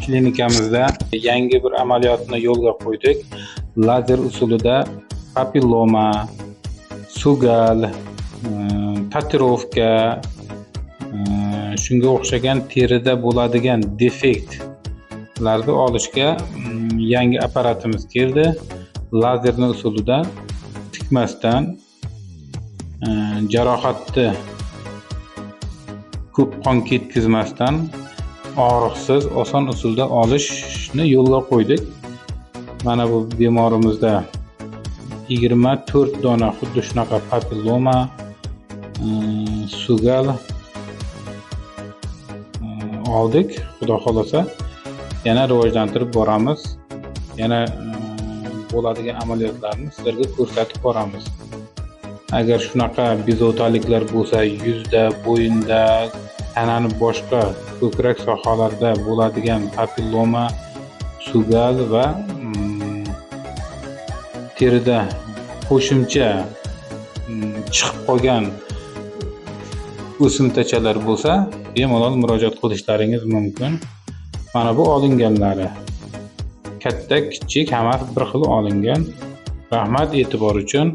klinikamizda yangi bir amaliyotni yo'lga qo'ydik. Lazer usulida papilloma, sugal, tatuirovka, shunga o'xshagan terida bo'ladigan defektlarni olishga yangi apparatimiz keldi. Lazerni usulida tikmasdan jarohatni ko'p qon ketkazmasdan og'riqsiz oson usulda olishni yo'lga qo'ydik. Mana bu bemorimizda 24 dona xuddi shunaqa papilloma, sugal oldik. Xudo xolasa yana rivojlantirib boramiz. Yana bo'ladigan amaliyotlarni sizlarga ko'rsatib boramiz. Agar shunaqa bezovtaliklar bo'lsa, yuzda, bo'yinda, tanani boshqa ko'krak sohalarida bo'ladigan papilloma, sugal va terida qo'shimcha chiqib qolgan o'simtachalar bo'lsa, bemalol murojaat qilishlaringiz mumkin. Mana bu olinganlari. Katta, kichik hammasi bir xil olingan. Rahmat e'tibor uchun.